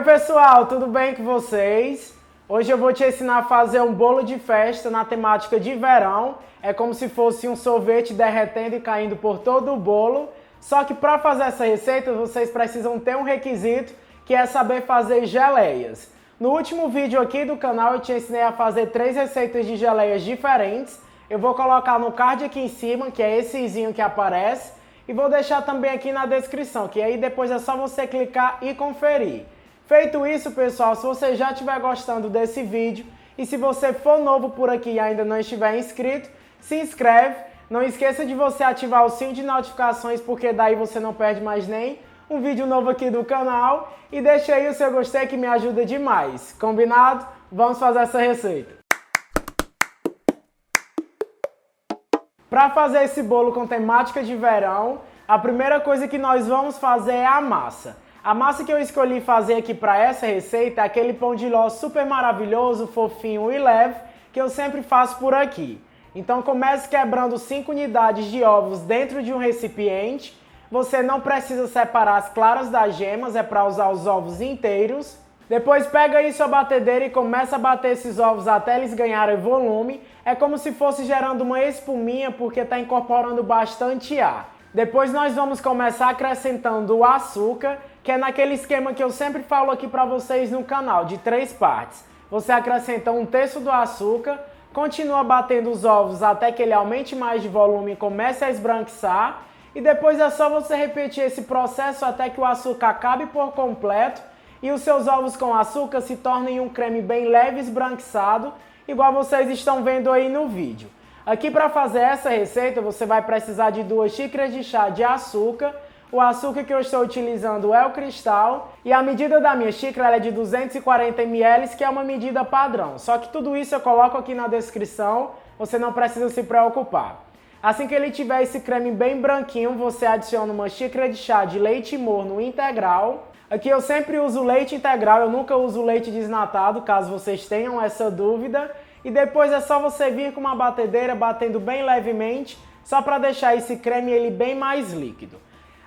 Oi pessoal, tudo bem com vocês? Hoje eu vou te ensinar a fazer um bolo de festa na temática de verão. É como se fosse um sorvete derretendo e caindo por todo o bolo. Só que para fazer essa receita vocês precisam ter um requisito, que é saber fazer geleias. No último vídeo aqui do canal eu te ensinei a fazer 3 receitas de geleias diferentes. Eu vou colocar no card aqui em cima, que é essezinho que aparece. E vou deixar também aqui na descrição, que aí depois é só você clicar e conferir. Feito isso, pessoal, se você já estiver gostando desse vídeo e se você for novo por aqui e ainda não estiver inscrito, se inscreve. Não esqueça de você ativar o sininho de notificações, porque daí você não perde mais nem um vídeo novo aqui do canal. E deixa aí o seu gostei que me ajuda demais. Combinado? Vamos fazer essa receita. Para fazer esse bolo com temática de verão, a primeira coisa que nós vamos fazer é a massa. A massa que eu escolhi fazer aqui para essa receita é aquele pão de ló super maravilhoso, fofinho e leve, que eu sempre faço por aqui. Então comece quebrando 5 unidades de ovos dentro de um recipiente. Você não precisa separar as claras das gemas, é para usar os ovos inteiros. Depois pega aí sua batedeira e começa a bater esses ovos até eles ganharem volume. É como se fosse gerando uma espuminha, porque está incorporando bastante ar. Depois nós vamos começar acrescentando o açúcar, que é naquele esquema que eu sempre falo aqui para vocês no canal, de 3 partes. Você acrescenta 1/3 do açúcar, continua batendo os ovos até que ele aumente mais de volume e comece a esbranquiçar. E depois é só você repetir esse processo até que o açúcar acabe por completo e os seus ovos com açúcar se tornem um creme bem leve e esbranquiçado, igual vocês estão vendo aí no vídeo. Aqui para fazer essa receita você vai precisar de 2 xícaras de chá de açúcar. O açúcar que eu estou utilizando é o cristal e a medida da minha xícara é de 240 ml, que é uma medida padrão. Só que tudo isso eu coloco aqui na descrição, você não precisa se preocupar. Assim que ele tiver esse creme bem branquinho, você adiciona uma xícara de chá de leite morno integral. Aqui eu sempre uso leite integral, eu nunca uso leite desnatado, caso vocês tenham essa dúvida. E depois é só você vir com uma batedeira batendo bem levemente, só para deixar esse creme ele bem mais líquido.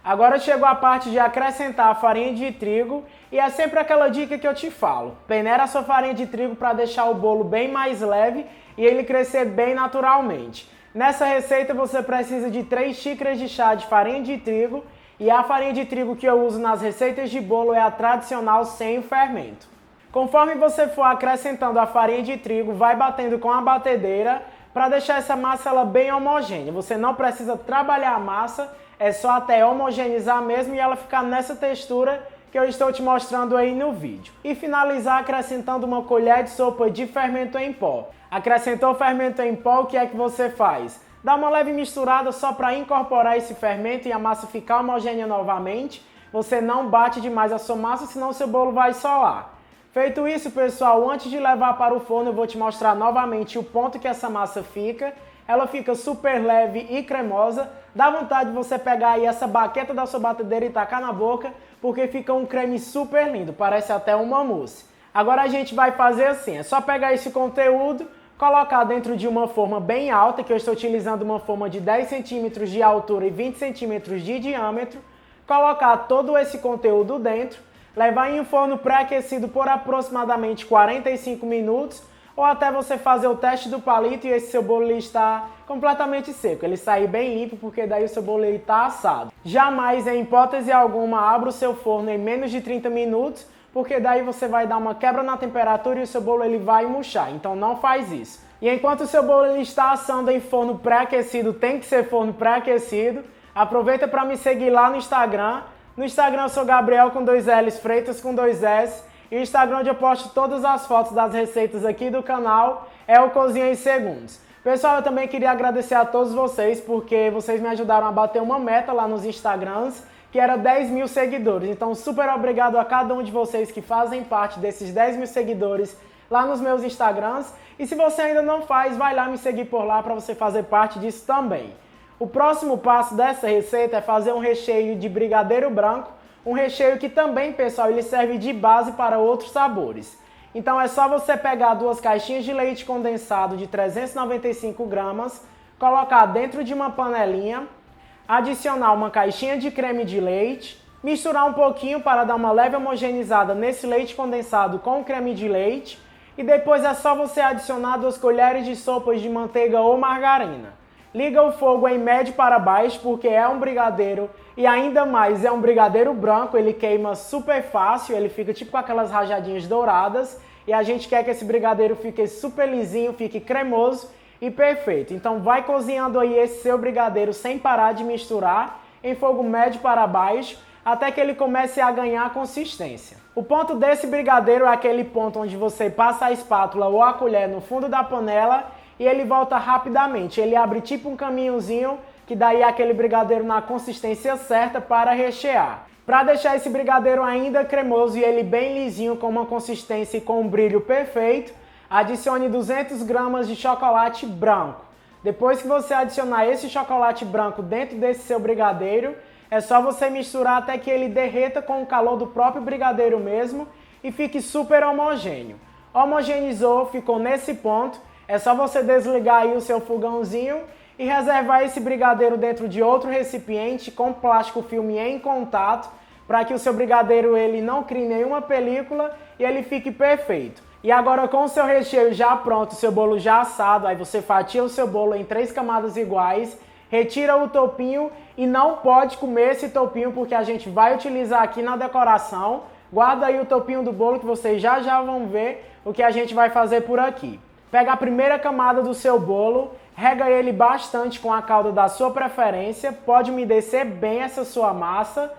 Agora chegou a parte de acrescentar a farinha de trigo e é sempre aquela dica que eu te falo. Peneira a sua farinha de trigo para deixar o bolo bem mais leve e ele crescer bem naturalmente. Nessa receita você precisa de 3 xícaras de chá de farinha de trigo e a farinha de trigo que eu uso nas receitas de bolo é a tradicional sem o fermento. Conforme você for acrescentando a farinha de trigo, vai batendo com a batedeira para deixar essa massa ela bem homogênea. Você não precisa trabalhar a massa, é só até homogeneizar mesmo e ela ficar nessa textura que eu estou te mostrando aí no vídeo. E finalizar acrescentando uma colher de sopa de fermento em pó. Acrescentou o fermento em pó, o que é que você faz? Dá uma leve misturada só para incorporar esse fermento e a massa ficar homogênea novamente. Você não bate demais a sua massa, senão o seu bolo vai solar. Feito isso, pessoal, antes de levar para o forno eu vou te mostrar novamente o ponto que essa massa fica. Ela fica super leve e cremosa. Dá vontade de você pegar aí essa baqueta da sua batedeira e tacar na boca, porque fica um creme super lindo, parece até uma mousse. Agora a gente vai fazer assim, é só pegar esse conteúdo, colocar dentro de uma forma bem alta, que eu estou utilizando uma forma de 10 centímetros de altura e 20 centímetros de diâmetro, colocar todo esse conteúdo dentro, levar em um forno pré-aquecido por aproximadamente 45 minutos, ou até você fazer o teste do palito e esse seu bolo está completamente seco, ele sair bem limpo, porque daí o seu bolo está assado. Jamais, em hipótese alguma, abra o seu forno em menos de 30 minutos, porque daí você vai dar uma quebra na temperatura e o seu bolo ele vai murchar, então não faz isso. E enquanto o seu bolo ele está assando em forno pré-aquecido, tem que ser forno pré-aquecido, aproveita para me seguir lá no Instagram. No Instagram eu sou Gabriel com 2 L's, Freitas com 2 S. E o Instagram onde eu posto todas as fotos das receitas aqui do canal é o Cozinha em Segundos. Pessoal, eu também queria agradecer a todos vocês, porque vocês me ajudaram a bater uma meta lá nos Instagrams, que era 10 mil seguidores. Então, super obrigado a cada um de vocês que fazem parte desses 10 mil seguidores lá nos meus Instagrams. E se você ainda não faz, vai lá me seguir por lá para você fazer parte disso também. O próximo passo dessa receita é fazer um recheio de brigadeiro branco, um recheio que também, pessoal, ele serve de base para outros sabores. Então é só você pegar 2 caixinhas de leite condensado de 395 gramas, colocar dentro de uma panelinha, adicionar uma caixinha de creme de leite, Misturar um pouquinho para dar uma leve homogeneizada nesse leite condensado com o creme de leite. E depois é só você adicionar 2 colheres de sopa de manteiga ou margarina. Liga o fogo em médio para baixo porque é um brigadeiro e ainda mais é um brigadeiro branco, ele queima super fácil, ele fica tipo com aquelas rajadinhas douradas e a gente quer que esse brigadeiro fique super lisinho, fique cremoso e perfeito. Então vai cozinhando aí esse seu brigadeiro sem parar de misturar em fogo médio para baixo até que ele comece a ganhar consistência. O ponto desse brigadeiro é aquele ponto onde você passa a espátula ou a colher no fundo da panela e ele volta rapidamente. Ele abre tipo um caminhozinho que daí é aquele brigadeiro na consistência certa para rechear. Para deixar esse brigadeiro ainda cremoso e ele bem lisinho com uma consistência e com um brilho perfeito, adicione 200 gramas de chocolate branco. Depois que você adicionar esse chocolate branco dentro desse seu brigadeiro, é só você misturar até que ele derreta com o calor do próprio brigadeiro mesmo e fique super homogêneo. Homogeneizou, ficou nesse ponto, é só você desligar aí o seu fogãozinho e reservar esse brigadeiro dentro de outro recipiente com plástico filme em contato para que o seu brigadeiro ele não crie nenhuma película e ele fique perfeito. E agora com o seu recheio já pronto, o seu bolo já assado, aí você fatia o seu bolo em 3 camadas iguais, retira o topinho e não pode comer esse topinho porque a gente vai utilizar aqui na decoração. Guarda aí o topinho do bolo que vocês já vão ver o que a gente vai fazer por aqui. Pega a primeira camada do seu bolo, rega ele bastante com a calda da sua preferência, pode umedecer bem essa sua massa.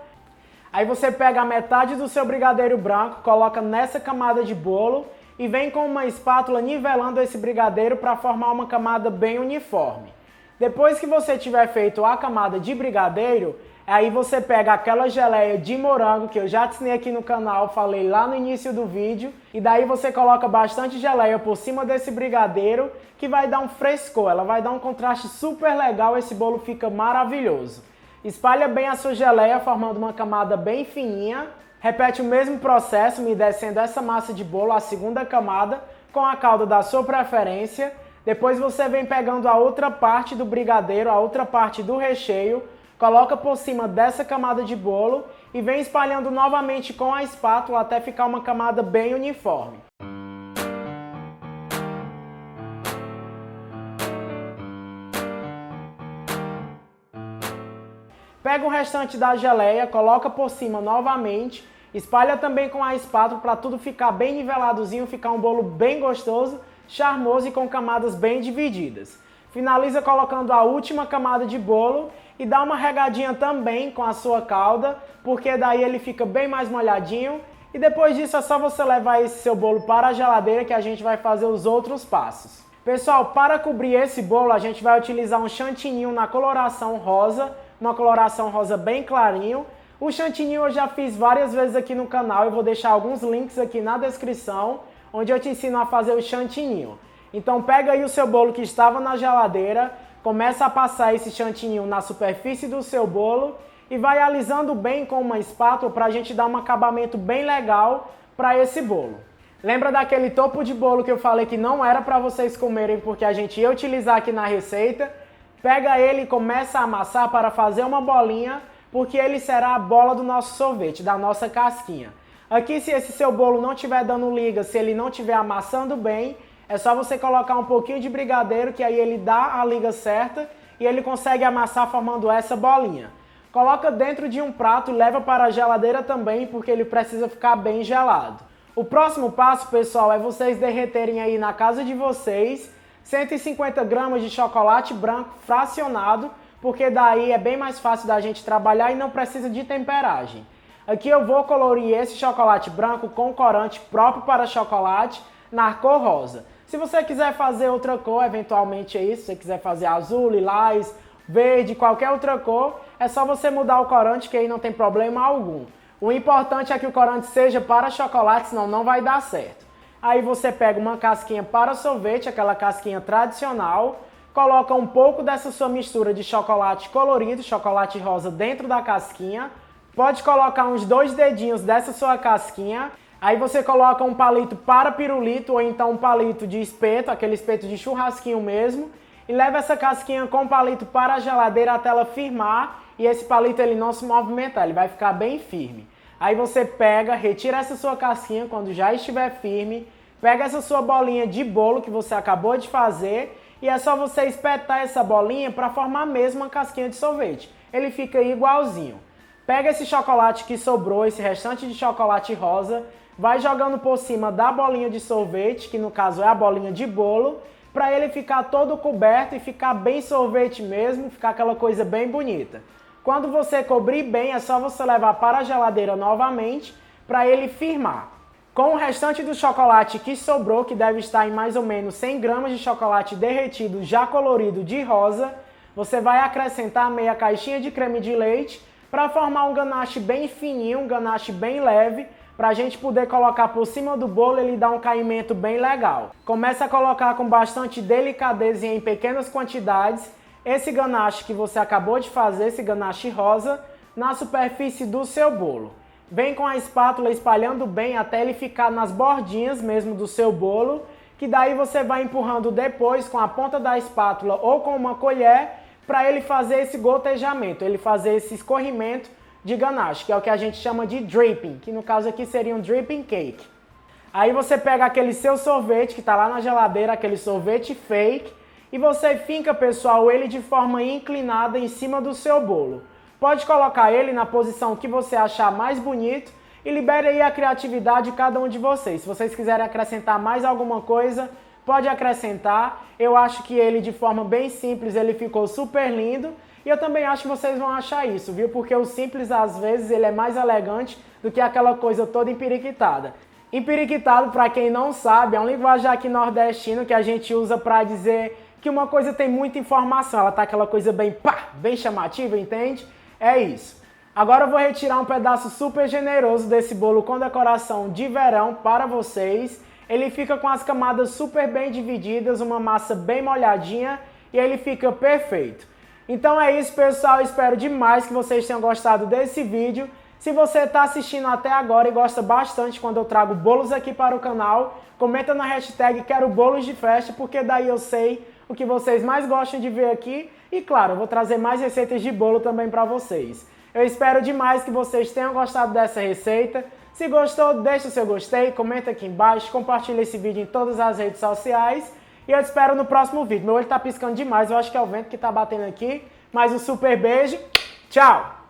Aí você pega a metade do seu brigadeiro branco, coloca nessa camada de bolo e vem com uma espátula nivelando esse brigadeiro para formar uma camada bem uniforme. Depois que você tiver feito a camada de brigadeiro, aí você pega aquela geleia de morango que eu já te ensinei aqui no canal, falei lá no início do vídeo, e daí você coloca bastante geleia por cima desse brigadeiro, que vai dar um frescor, ela vai dar um contraste super legal, esse bolo fica maravilhoso. Espalha bem a sua geleia, formando uma camada bem fininha. Repete o mesmo processo, umedecendo essa massa de bolo, a segunda camada, com a calda da sua preferência. Depois você vem pegando a outra parte do brigadeiro, a outra parte do recheio, coloca por cima dessa camada de bolo e vem espalhando novamente com a espátula até ficar uma camada bem uniforme. Pega o restante da geleia, coloca por cima novamente, espalha também com a espátula para tudo ficar bem niveladozinho, ficar um bolo bem gostoso, charmoso e com camadas bem divididas. Finaliza colocando a última camada de bolo e dá uma regadinha também com a sua calda, porque daí ele fica bem mais molhadinho. E depois disso é só você levar esse seu bolo para a geladeira que a gente vai fazer os outros passos. Pessoal, para cobrir esse bolo a gente vai utilizar um chantininho na coloração rosa, uma coloração rosa bem clarinho. O chantininho eu já fiz várias vezes aqui no canal, eu vou deixar alguns links aqui na descrição, onde eu te ensino a fazer o chantininho. Então pega aí o seu bolo que estava na geladeira, começa a passar esse chantininho na superfície do seu bolo e vai alisando bem com uma espátula para a gente dar um acabamento bem legal para esse bolo. Lembra daquele topo de bolo que eu falei que não era para vocês comerem porque a gente ia utilizar aqui na receita? Pega ele e começa a amassar para fazer uma bolinha, porque ele será a bola do nosso sorvete, da nossa casquinha. Aqui, se esse seu bolo não estiver dando liga, se ele não estiver amassando bem, é só você colocar um pouquinho de brigadeiro, que aí ele dá a liga certa e ele consegue amassar formando essa bolinha. Coloca dentro de um prato e leva para a geladeira também, porque ele precisa ficar bem gelado. O próximo passo, pessoal, é vocês derreterem aí na casa de vocês 150 gramas de chocolate branco fracionado, porque daí é bem mais fácil da gente trabalhar e não precisa de temperagem. Aqui eu vou colorir esse chocolate branco com corante próprio para chocolate na cor rosa. Se você quiser fazer outra cor, eventualmente é isso, se você quiser fazer azul, lilás, verde, qualquer outra cor, é só você mudar o corante que aí não tem problema algum. O importante é que o corante seja para chocolate, senão não vai dar certo. Aí você pega uma casquinha para sorvete, aquela casquinha tradicional, coloca um pouco dessa sua mistura de chocolate colorido, chocolate rosa dentro da casquinha. Pode colocar uns 2 dedinhos dessa sua casquinha. Aí você coloca um palito para pirulito ou então um palito de espeto, aquele espeto de churrasquinho mesmo. E leva essa casquinha com palito para a geladeira até ela firmar e esse palito ele não se movimentar, ele vai ficar bem firme. Aí você pega, retira essa sua casquinha quando já estiver firme, pega essa sua bolinha de bolo que você acabou de fazer e é só você espetar essa bolinha para formar mesmo uma casquinha de sorvete. Ele fica igualzinho. Pega esse chocolate que sobrou, esse restante de chocolate rosa, vai jogando por cima da bolinha de sorvete, que no caso é a bolinha de bolo, para ele ficar todo coberto e ficar bem sorvete mesmo, ficar aquela coisa bem bonita. Quando você cobrir bem, é só você levar para a geladeira novamente para ele firmar. Com o restante do chocolate que sobrou, que deve estar em mais ou menos 100 gramas de chocolate derretido já colorido de rosa, você vai acrescentar meia caixinha de creme de leite para formar um ganache bem fininho, um ganache bem leve, para a gente poder colocar por cima do bolo e ele dar um caimento bem legal. Começa a colocar com bastante delicadeza e em pequenas quantidades esse ganache que você acabou de fazer, esse ganache rosa, na superfície do seu bolo. Vem com a espátula espalhando bem até ele ficar nas bordinhas mesmo do seu bolo, que daí você vai empurrando depois com a ponta da espátula ou com uma colher para ele fazer esse gotejamento, ele fazer esse escorrimento de ganache, que é o que a gente chama de dripping, que no caso aqui seria um dripping cake. Aí você pega aquele seu sorvete que está lá na geladeira, aquele sorvete fake, e você finca, pessoal, ele de forma inclinada em cima do seu bolo. Pode colocar ele na posição que você achar mais bonito e libere aí a criatividade de cada um de vocês. Se vocês quiserem acrescentar mais alguma coisa, pode acrescentar. Eu acho que ele de forma bem simples, ele ficou super lindo. E eu também acho que vocês vão achar isso, viu? Porque o simples, às vezes, ele é mais elegante do que aquela coisa toda empiriquitada. Empiriquitado, para quem não sabe, é um linguajar aqui nordestino que a gente usa para dizer que uma coisa tem muita informação. Ela tá aquela coisa bem pá, bem chamativa, entende? É isso. Agora eu vou retirar um pedaço super generoso desse bolo com decoração de verão para vocês. Ele fica com as camadas super bem divididas, uma massa bem molhadinha e ele fica perfeito. Então é isso, pessoal. Espero demais que vocês tenham gostado desse vídeo. Se você está assistindo até agora e gosta bastante quando eu trago bolos aqui para o canal, comenta na hashtag Quero Bolos de Festa, porque daí eu sei o que vocês mais gostam de ver aqui. E claro, eu vou trazer mais receitas de bolo também para vocês. Eu espero demais que vocês tenham gostado dessa receita. Se gostou, deixa o seu gostei, comenta aqui embaixo, compartilha esse vídeo em todas as redes sociais. E eu te espero no próximo vídeo. Meu olho tá piscando demais, eu acho que é o vento que tá batendo aqui. Mas um super beijo, tchau!